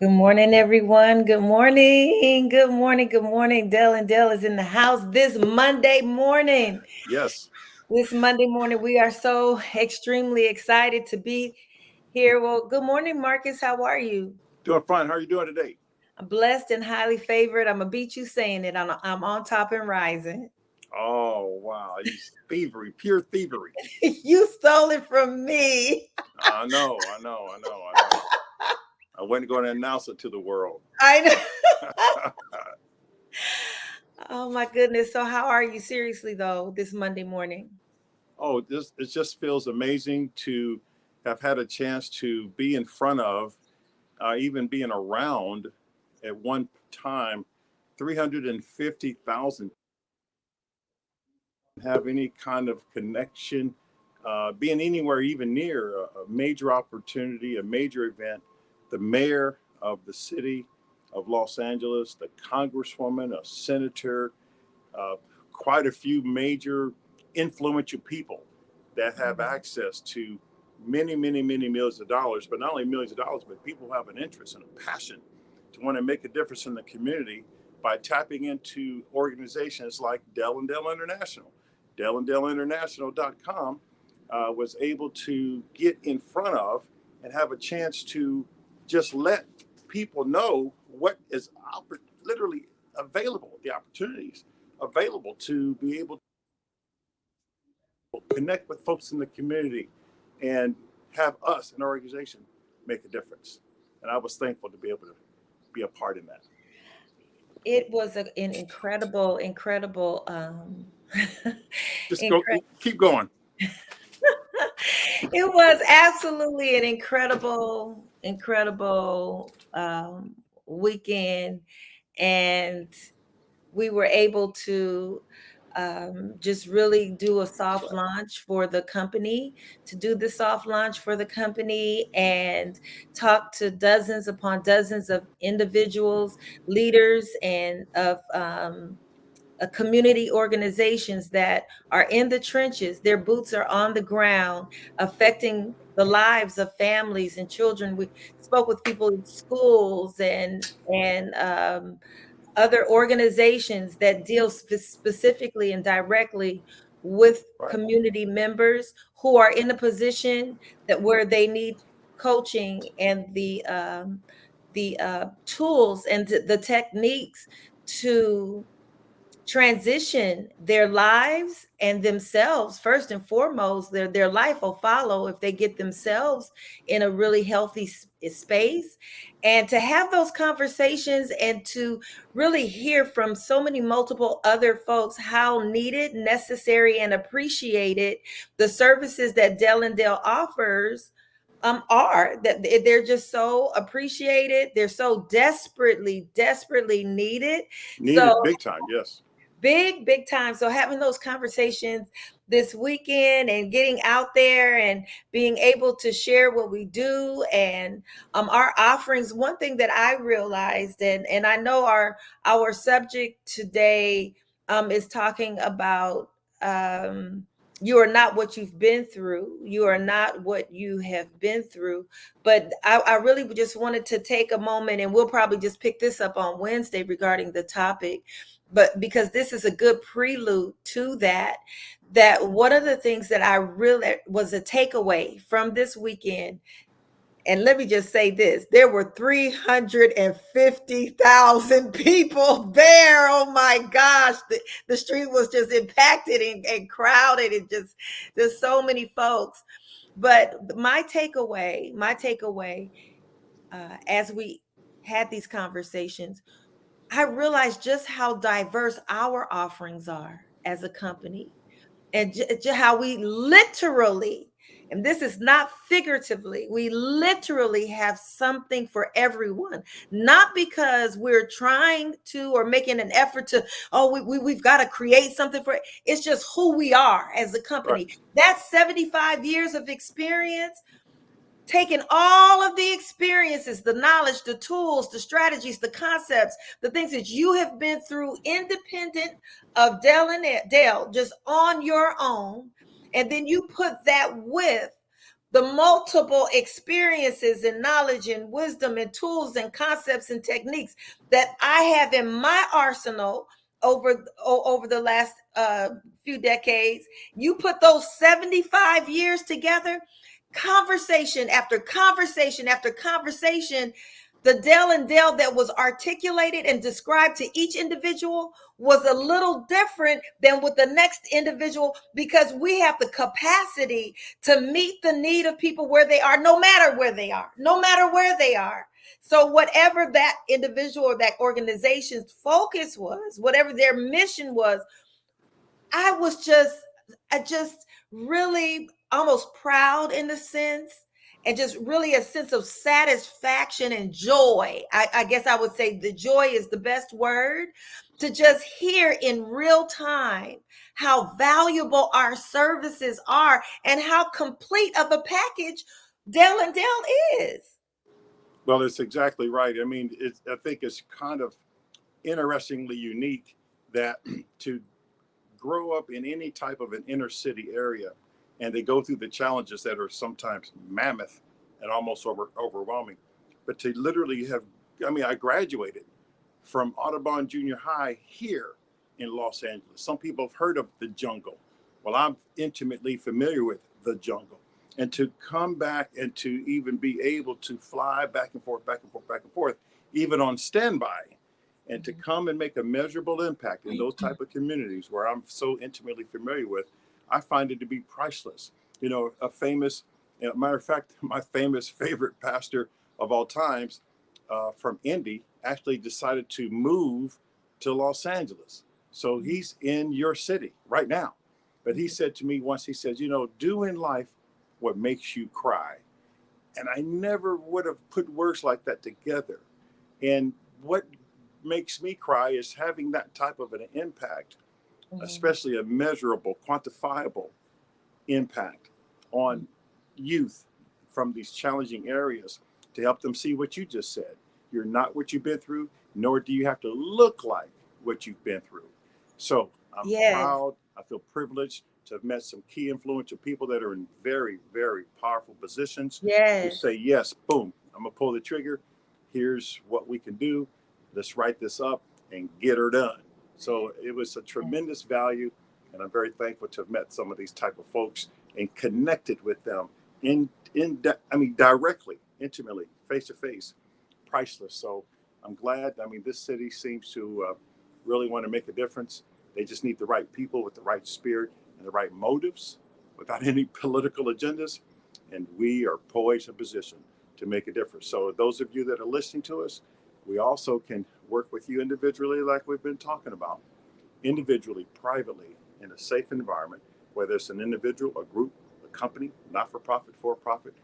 Good morning, everyone. Good morning. Good morning. Good morning. Dell and Dell is in the house this Monday morning. Yes, This Monday morning, we are so extremely excited to be here. Well, good morning, Marcus. How are you? doing fine. How are you doing today? I'm blessed and highly favored. I'm gonna beat you saying it. I'm on top and rising. Oh wow, you thievery, pure thievery. You stole it from me. I know. I wasn't going to announce it to the world. I know. Oh my goodness. So how are you seriously though this Monday morning? Oh, this it just feels amazing to have had a chance to be in front of, even being around at one time, 350,000 have any kind of connection, being anywhere even near a major opportunity, a major event. The mayor of the city of Los Angeles, the congresswoman, a senator, uh, quite a few major influential people that have access to many millions of dollars, but not only millions of dollars, but people who have an interest and a passion to want to make a difference in the community by tapping into organizations like Dell and Dell International. DellandDellInternational.com was able to get in front of and have a chance to just let people know what is literally available, the opportunities available to be able to connect with folks in the community and have us, an organization, make a difference. And I was thankful to be able to be a part in that. It was an incredible, Just go, incredible. keep going. It was absolutely an incredible weekend, and we were able to just really do a soft launch for the company, to do the soft launch for the company and talk to dozens upon dozens of individuals, leaders, and of community organizations that are in the trenches. Their boots are on the ground, affecting the lives of families and children. We spoke with people in schools and other organizations that deal specifically and directly with Right. community members who are in a position that where they need coaching and the tools and the techniques to transition their lives and themselves. First and foremost, their life will follow if they get themselves in a really healthy space, and to have those conversations and to really hear from so many multiple other folks how needed, necessary, and appreciated the services that Dell and Dell offers are, that they're just so appreciated, they're so desperately needed. So Needed big time, yes. big time. So having those conversations this weekend and getting out there and being able to share what we do and our offerings. One thing that I realized, and I know our subject today is talking about you are not what you've been through. You are not what you have been through. But I really just wanted to take a moment, and we'll probably just pick this up on Wednesday regarding the topic, but because this is a good prelude to that one of the things that I really was a takeaway from this weekend, and let me just say this, there were 350,000 people there. Oh my gosh, the street was just impacted and crowded, and just so many folks. But my takeaway as we had these conversations, I realized just how diverse our offerings are as a company, and how we literally, and this is not figuratively, we literally have something for everyone. Not because we're trying to or making an effort to, oh, we've got to create something for it. It's just who we are as a Right. company. That's 75 years of experience, taking all of the experiences, the knowledge, the tools, the strategies, the concepts, the things that you have been through independent of Dell and Dell, just on your own. And then you put that with the multiple experiences and knowledge and wisdom and tools and concepts and techniques that I have in my arsenal over the last few decades, you put those 75 years together, conversation after conversation after conversation, the Dell and Dell that was articulated and described to each individual was a little different than with the next individual, because we have the capacity to meet the need of people where they are, no matter where they are, no matter where they are. So, whatever that individual or that organization's focus was, whatever their mission was, I was I just really almost proud in a sense, and just really a sense of satisfaction and joy. I guess I would say the joy is the best word, to just hear in real time how valuable our services are and how complete of a package Dell and Dell is. Well, it's exactly right. I mean, I think it's kind of interestingly unique that to grow up in any type of an inner city area and they go through the challenges that are sometimes mammoth and almost overwhelming. But to literally have, I mean, I graduated from Audubon Junior High here in Los Angeles. Some people have heard of the jungle. Well, I'm intimately familiar with the jungle. And to come back and to even be able to fly back and forth, back and forth, back and forth, even on standby, and to come and make a measurable impact in those type of communities where I'm so intimately familiar with, I find it to be priceless. You know, a famous, matter of fact, my famous favorite pastor of all times from Indy actually decided to move to Los Angeles. So he's in your city right now. But he said to me once, he says, you know, do in life what makes you cry. And I never would have put words like that together. And what makes me cry is having that type of an impact, especially a measurable, quantifiable impact on youth from these challenging areas, to help them see what you just said. You're not what you've been through, nor do you have to look like what you've been through. So I'm Yes, proud. I feel privileged to have met some key influential people that are in very, very powerful positions who say, yes. yes, boom, I'm going to pull the trigger. Here's what we can do. Let's write this up and get her done. So it was a tremendous value. And I'm very thankful to have met some of these type of folks and connected with them directly, intimately, face to face, priceless. So I'm glad. I mean, this city seems to really want to make a difference. They just need the right people with the right spirit and the right motives, without any political agendas. And we are poised in position to make a difference. So those of you that are listening to us, we also can work with you individually, like we've been talking about, individually, privately, in a safe environment, whether it's an individual, a group, a company, not for profit, for profit,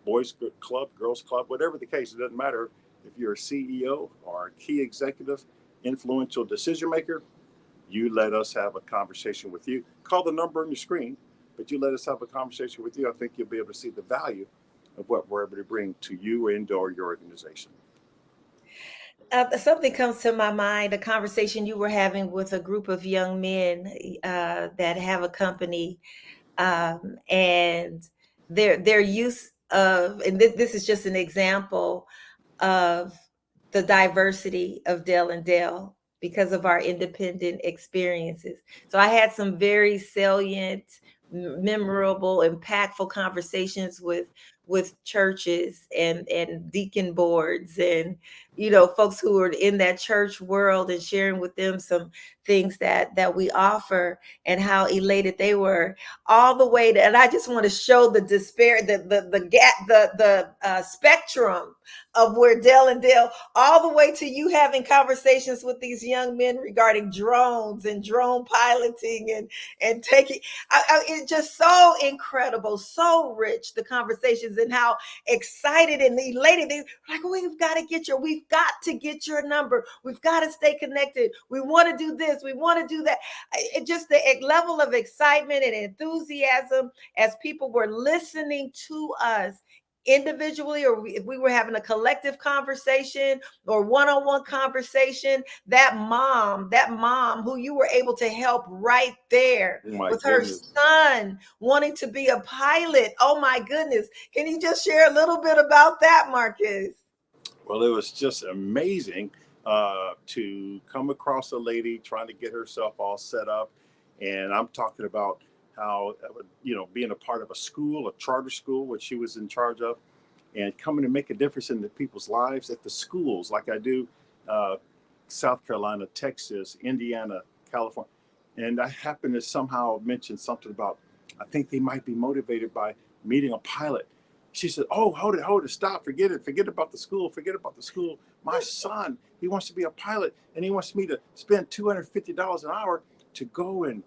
boys club, girls club, whatever the case. It doesn't matter if you're a CEO or a key executive, influential decision maker. You let us have a conversation with you. Call the number on your screen, but you let us have a conversation with you. I think you'll be able to see the value of what we're able to bring to you and or your organization. Something comes to my mind, a conversation you were having with a group of young men that have a company, and their use of, and this is just an example of the diversity of Dell and Dell because of our independent experiences. So I had some very salient, memorable, impactful conversations with churches and deacon boards, and folks who are in that church world, and sharing with them some things that we offer, and how elated they were, all the way to, and I just want to show the despair, the gap, the spectrum of where Dell and Dell, all the way to you having conversations with these young men regarding drones and drone piloting, and taking. It's just so incredible, so rich, the conversations, and how excited and elated they're like, we've got to get your number, we've got to stay connected, we want to do this, we want to do that. It just, the level of excitement and enthusiasm as people were listening to us individually, or if we were having a collective conversation or one-on-one conversation, that mom who you were able to help right there Oh my with her goodness. son wanting to be a pilot. Oh my goodness. Can you just share a little bit about that, Marcus? Well, it was just amazing to come across a lady trying to get herself all set up. And I'm talking about how, being a part of a school, a charter school, which she was in charge of, and coming to make a difference in the people's lives at the schools, like I do, uh, South Carolina, Texas, Indiana, California. And I happened to somehow mention something about, I think they might be motivated by meeting a pilot. She said, "Oh, hold it, stop, forget it, forget about the school, forget about the school. My son, he wants to be a pilot, and he wants me to spend $250 an hour to go and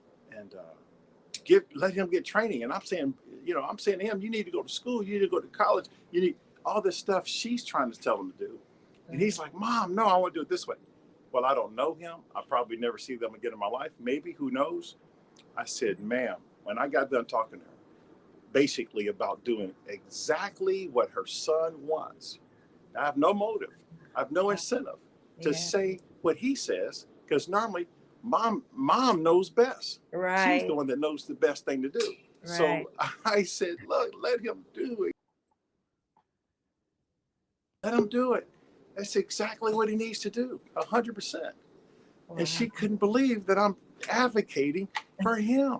let him get training." And I'm saying, I'm saying to him, you need to go to school, you need to go to college, you need all this stuff she's trying to tell him to do. And he's like, "Mom, no, I want to do it this way." Well, I don't know him. I probably never see them again in my life. Maybe, who knows? I said, "Ma'am," when I got done talking to her, basically about doing exactly what her son wants. I have no motive. I have no incentive to Yeah. say what he says, because normally mom knows best. She's the Right. one that knows the best thing to do. Right. So I said, "Look, let him do it. Let him do it. That's exactly what he needs to do, 100%." And Wow. she couldn't believe that I'm advocating for him.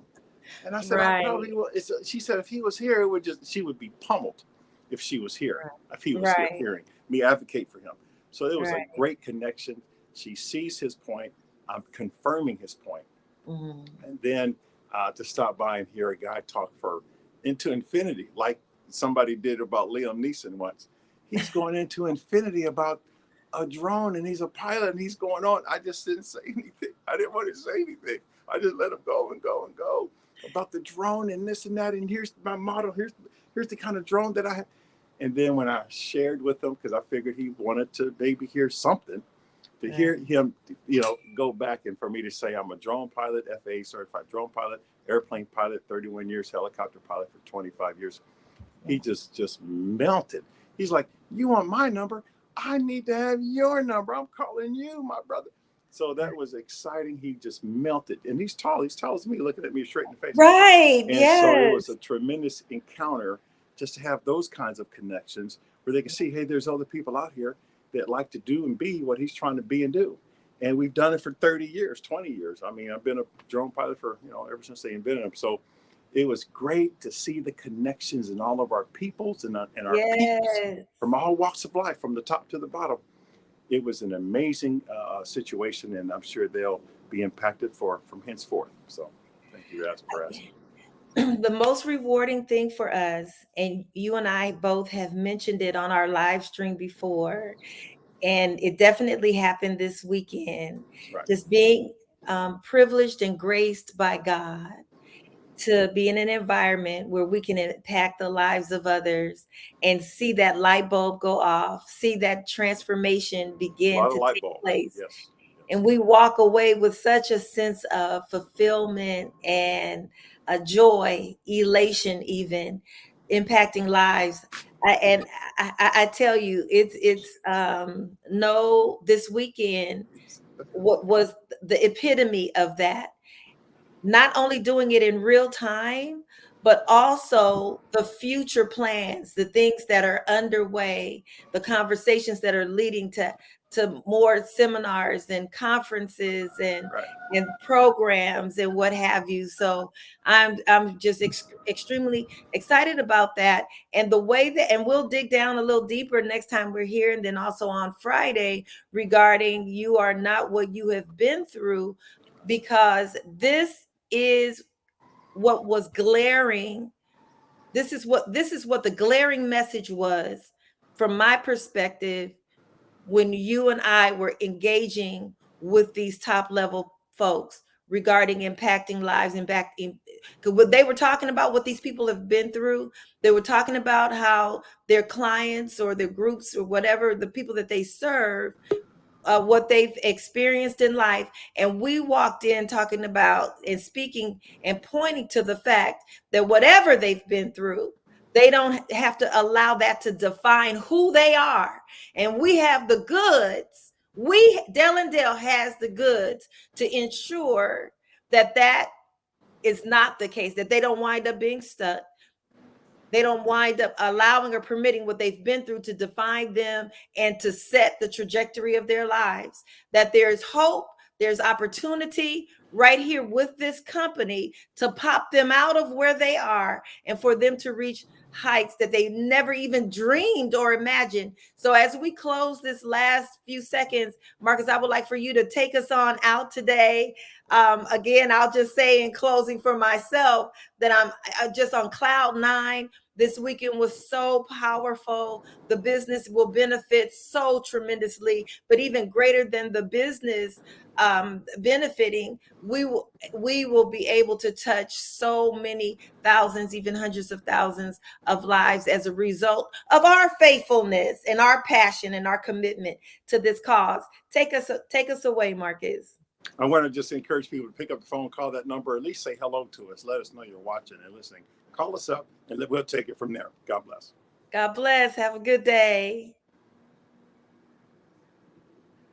And I said, "I Right. probably will." She said, "If he was here, she would be pummeled if she was here, if he was here Right. hearing me advocate for him." So it was a Right. great connection. She sees his point. I'm confirming his point. Mhm. And then to stop by and hear a guy talk for into infinity, like somebody did about Liam Neeson once. He's going into infinity about a drone, and he's a pilot, and he's going on. I just didn't say anything. I didn't want to say anything. I just let him go and go and go about the drone and this and that. And here's my model. Here's the kind of drone that I have. And then when I shared with him, because I figured he wanted to maybe hear something, to hear Right. him, go back and for me to say I'm a drone pilot, FAA certified drone pilot, airplane pilot, 31 years, helicopter pilot for 25 years. He just melted. He's like, "You want my number? I need to have your number. I'm calling you, my brother." So that was exciting. He just melted. And he's tall. He's tall as me, looking at me straight in the face. Right. And so it was Yes. a tremendous encounter just to have those kinds of connections where they can see, hey, there's other people out here that like to do and be what he's trying to be and do. And we've done it for 30 years, 20 years. I mean, I've been a drone pilot for, ever since they invented them. So it was great to see the connections in all of our peoples and our peeps Yes. from all walks of life, from the top to the bottom. It was an amazing situation, and I'm sure they'll be impacted from henceforth. So thank you for asking. The most rewarding thing for us, and you and I both have mentioned it on our live stream before, and it definitely happened this weekend, Right. just being privileged and graced by God to be in an environment where we can impact the lives of others and see that light bulb go off, see that transformation A begin lot of to light take bulbs. place. Yes. And Yes. we walk away with such a sense of fulfillment and a joy, elation, even impacting lives. And I tell you, it's no, this weekend what was the epitome of that, not only doing it in real time, but also the future plans, the things that are underway, the conversations that are leading to more seminars and conferences Right. and programs and what have you. So I'm just extremely excited about that, and the way that, and we'll dig down a little deeper next time we're here, and then also on Friday regarding you are not what you have been through, because this is what was glaring. This is what the glaring message was from my perspective when you and I were engaging with these top level folks regarding impacting lives and back in, because what they were talking about, what these people have been through, they were talking about how their clients or their groups or whatever, the people that they serve, what they've experienced in life. And we walked in talking about and speaking and pointing to the fact that whatever they've been through, They don't have to allow that to define who they are. And we have the goods. Dell and Dell has the goods to ensure that that is not the case, that they don't wind up being stuck. They don't wind up allowing or permitting what they've been through to define them and to set the trajectory of their lives. That there's hope, there's opportunity right here with this company to pop them out of where they are and for them to reach heights that they never even dreamed or imagined. So as we close this last few seconds, Marcus, I would like for you to take us on out today. Again, I'll just say in closing for myself that I'm just on cloud nine. This weekend was so powerful. The business will benefit so tremendously, but even greater than the business benefiting, we will be able to touch so many thousands, even hundreds of thousands of lives as a result of our faithfulness and our passion and our commitment to this cause. Take us away, Marcus. I want to just encourage people to pick up the phone, call that number, at least say hello to us. Let us know you're watching and listening. Call us up and we'll take it from there. God bless. God bless. Have a good day.